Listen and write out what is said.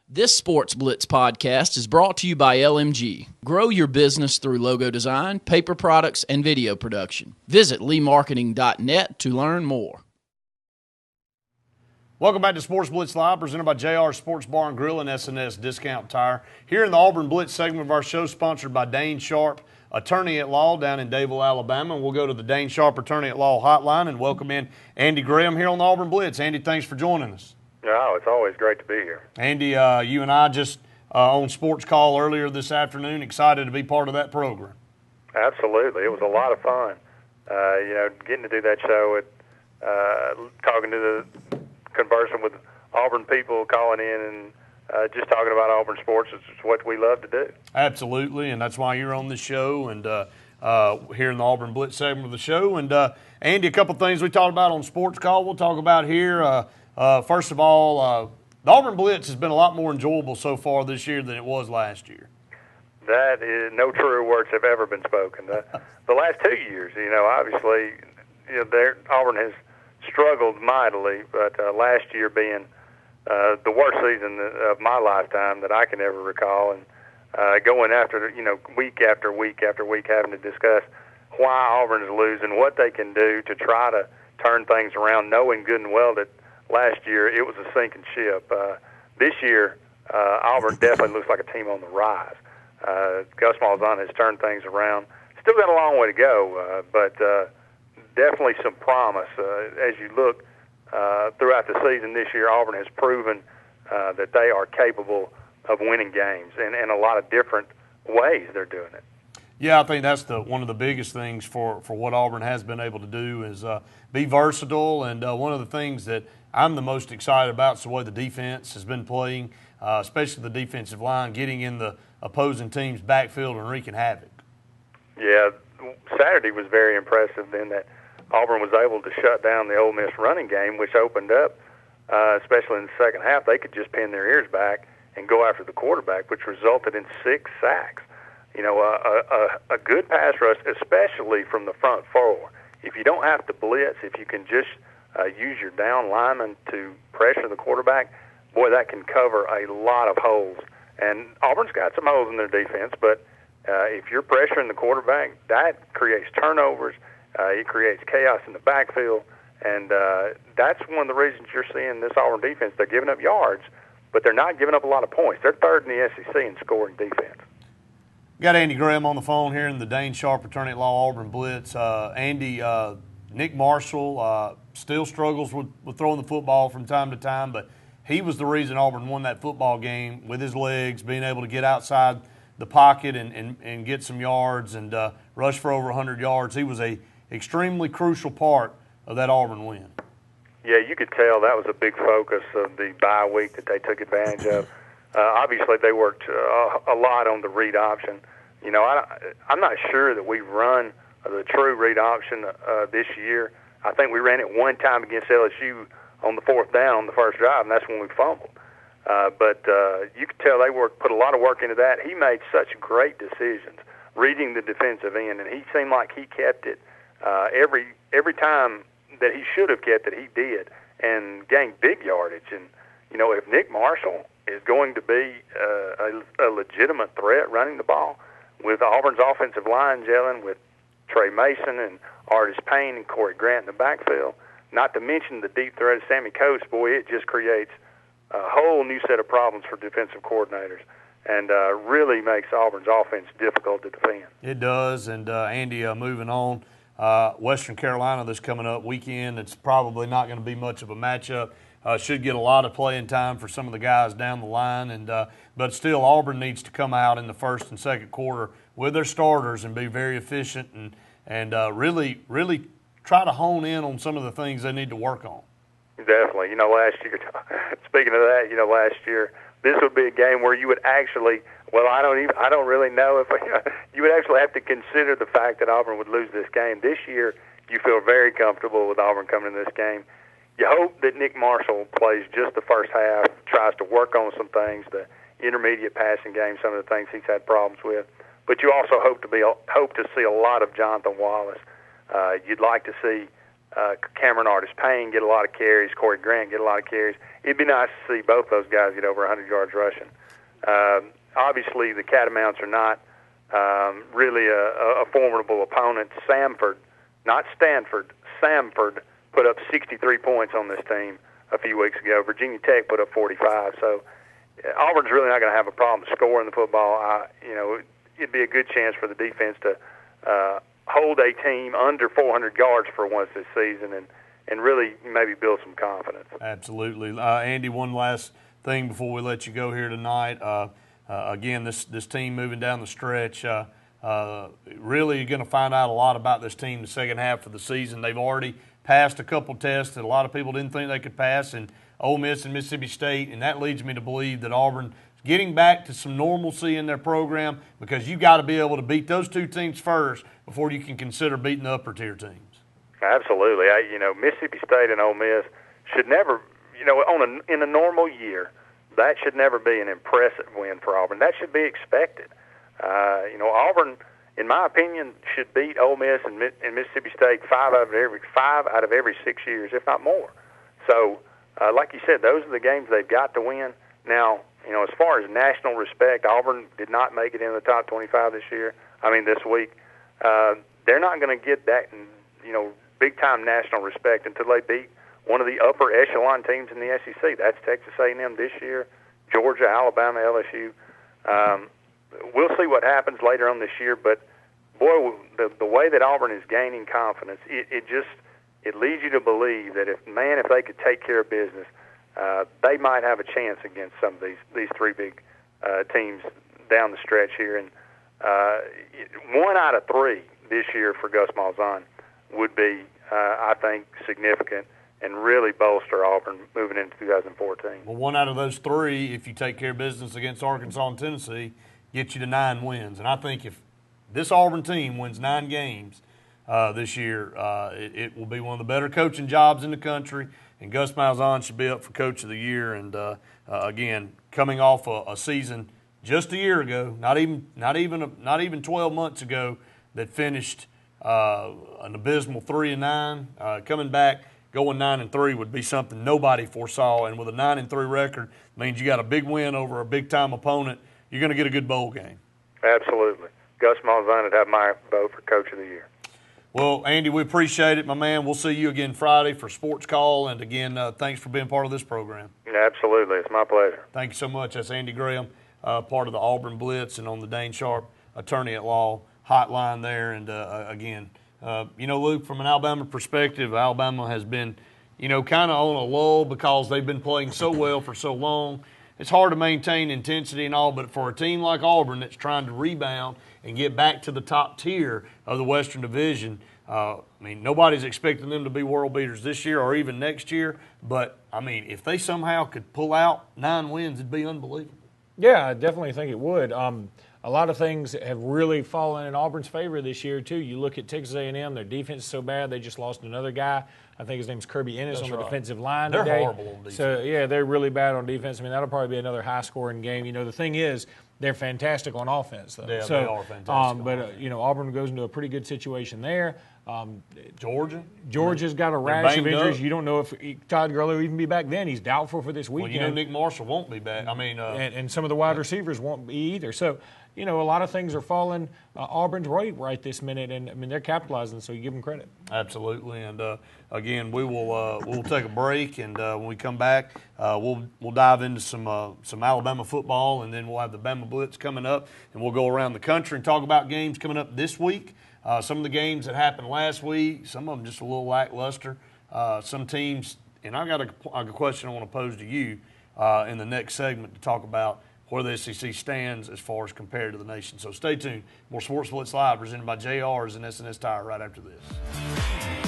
This Sports Blitz podcast is brought to you by LMG. Grow your business through logo design, paper products, and video production. Visit leemarketing.net to learn more. Welcome back to Sports Blitz Live, presented by JR Sports Bar and Grill and S&S Discount Tire. Here in the Auburn Blitz segment of our show, sponsored by Dane Sharp, attorney at law down in Dadeville, Alabama. And we'll go to the Dane Sharp Attorney at Law hotline and welcome in Andy Graham here on the Auburn Blitz. Andy, thanks for joining us. Oh, it's always great to be here. Andy, you and I just on Sports Call earlier this afternoon. Excited to be part of that program. Absolutely. It was a lot of fun. Getting to do that show, conversing with Auburn people calling in and just talking about Auburn sports is what we love to do. Absolutely, and that's why you're on the show and here in the Auburn Blitz segment of the show. And, Andy, a couple things we talked about on Sports Call we'll talk about here. First of all, the Auburn Blitz has been a lot more enjoyable so far this year than it was last year. That is, no truer words have ever been spoken. The last 2 years, obviously, Auburn has struggled mightily, but last year being the worst season of my lifetime that I can ever recall, and going after, week after week after week having to discuss why Auburn is losing, what they can do to try to turn things around, knowing good and well that last year it was a sinking ship. This year, Auburn definitely looks like a team on the rise. Gus Malzahn has turned things around. Still got a long way to go, but definitely some promise. As you look throughout the season this year, Auburn has proven that they are capable of winning games, and in a lot of different ways they're doing it. Yeah, I think that's one of the biggest things for what Auburn has been able to do is be versatile. And one of the things that I'm the most excited about is the way the defense has been playing, especially the defensive line, getting in the opposing team's backfield and wreaking havoc. Yeah, Saturday was very impressive in that Auburn was able to shut down the Ole Miss running game, which opened up, especially in the second half. They could just pin their ears back and go after the quarterback, which resulted in 6 sacks. A good pass rush, especially from the front four. If you don't have to blitz, if you can just use your down lineman to pressure the quarterback, boy, that can cover a lot of holes. And Auburn's got some holes in their defense, but if you're pressuring the quarterback, that creates turnovers. It creates chaos in the backfield, and that's one of the reasons you're seeing this Auburn defense. They're giving up yards, but they're not giving up a lot of points. They're third in the SEC in scoring defense. Got Andy Graham on the phone here in the Dane Sharp Attorney at Law Auburn Blitz. Andy, Nick Marshall still struggles with throwing the football from time to time, but he was the reason Auburn won that football game with his legs, being able to get outside the pocket and get some yards and rush for over 100 yards. He was a extremely crucial part of that Auburn win. Yeah, you could tell that was a big focus of the bye week that they took advantage of. Obviously, they worked a lot on the read option. I'm not sure that we've run the true read option this year. I think we ran it one time against LSU on the 4th down on the first drive, and that's when we fumbled. But you could tell they put a lot of work into that. He made such great decisions reading the defensive end, and he seemed like he kept it every time that he should have kept it, he did, and gained big yardage. And, if Nick Marshall is going to be a legitimate threat running the ball with Auburn's offensive line gelling with Trey Mason and Artis Payne and Corey Grant in the backfield, not to mention the deep threat of Sammy Coates, boy, it just creates a whole new set of problems for defensive coordinators and really makes Auburn's offense difficult to defend. It does, and Andy, moving on, Western Carolina this coming up weekend, it's probably not going to be much of a matchup. Should get a lot of playing time for some of the guys down the line, and but still Auburn needs to come out in the first and second quarter with their starters and be very efficient and really try to hone in on some of the things they need to work on. Definitely. Last year, speaking of that, last year, this would be a game where you would actually, I don't really know if you would actually have to consider the fact that Auburn would lose this game. This year, you feel very comfortable with Auburn coming in this game. You hope that Nick Marshall plays just the first half, tries to work on some things, the intermediate passing game, some of the things he's had problems with. But you also hope to see a lot of Jonathan Wallace. You'd like to see Cameron Artis Payne get a lot of carries, Corey Grant get a lot of carries. it'd be nice to see both those guys get over 100 yards rushing. Obviously, the Catamounts are not really a formidable opponent. Samford, not Stanford, Samford put up 63 points on this team a few weeks ago. Virginia Tech put up 45. So Auburn's really not going to have a problem scoring the football. It'd be a good chance for the defense to hold a team under 400 yards for once this season and really maybe build some confidence. Absolutely. Andy, one last thing before we let you go here tonight. Again, this team moving down the stretch, really you're going to find out a lot about this team the second half of the season. They've already passed a couple tests that a lot of people didn't think they could pass in Ole Miss and Mississippi State, and that leads me to believe that Auburn is getting back to some normalcy in their program, because you've got to be able to beat those two teams first before you can consider beating the upper-tier teams. Absolutely. Mississippi State and Ole Miss should never, in a normal year, that should never be an impressive win for Auburn. That should be expected. Auburn, in my opinion, should beat Ole Miss and Mississippi State five out of every 6 years, if not more. So, like you said, those are the games they've got to win. Now, as far as national respect, Auburn did not make it in the top 25 this week. They're not going to get that, big-time national respect until they beat one of the upper echelon teams in the SEC. That's Texas A&M this year, Georgia, Alabama, LSU. We'll see what happens later on this year, but boy, the way that Auburn is gaining confidence, it leads you to believe that if they could take care of business, they might have a chance against some of these three big teams down the stretch here. And 1 out of 3 this year for Gus Malzahn would be, I think, significant and really bolster Auburn moving into 2014. Well, 1 out of those 3, if you take care of business against Arkansas and Tennessee, gets you to 9 wins. And I think if this Auburn team wins 9 games this year, it will be one of the better coaching jobs in the country, and Gus Malzahn should be up for Coach of the Year. And again, coming off a season just a year ago, not even 12 months ago, that finished an abysmal 3-9, coming back. Going 9-3 would be something nobody foresaw, and with a 9-3 record means you got a big win over a big-time opponent. You're going to get a good bowl game. Absolutely. Gus Malzahn would have my vote for Coach of the Year. Well, Andy, we appreciate it, my man. We'll see you again Friday for Sports Call, and again, thanks for being part of this program. Absolutely. It's my pleasure. Thank you so much. That's Andy Graham, part of the Auburn Blitz and on the Dane Sharp attorney-at-law hotline there. And, again, Luke, from an Alabama perspective, Alabama has been, kind of on a lull because they've been playing so well for so long. It's hard to maintain intensity and all, but for a team like Auburn that's trying to rebound and get back to the top tier of the Western Division, nobody's expecting them to be world beaters this year or even next year. But, if they somehow could pull out 9 wins, it'd be unbelievable. Yeah, I definitely think it would. A lot of things have really fallen in Auburn's favor this year, too. You look at Texas A&M, their defense is so bad, they just lost another guy. I think his name's Kirby Ennis on the defensive line today. They're horrible on defense. So, yeah, they're really bad on defense. That'll probably be another high-scoring game. The thing is, they're fantastic on offense, though. Yeah, they are fantastic. Auburn goes into a pretty good situation there. Georgia's got a rash of injuries. Up. You don't know if Todd Gurley will even be back then. He's doubtful for this weekend. Well, Nick Marshall won't be back. And some of the wide receivers won't be either. So, a lot of things are falling Auburn's way right this minute, and they're capitalizing. So you give them credit. Absolutely. And again, we'll take a break, and when we come back, we'll dive into some Alabama football, and then we'll have the Bama Blitz coming up, and we'll go around the country and talk about games coming up this week. Some of the games that happened last week, some of them just a little lackluster. Some teams, and I got a question I want to pose to you in the next segment to talk about where the SEC stands as far as compared to the nation. So stay tuned. More Sports Blitz Live presented by JR's and SNS Tire right after this.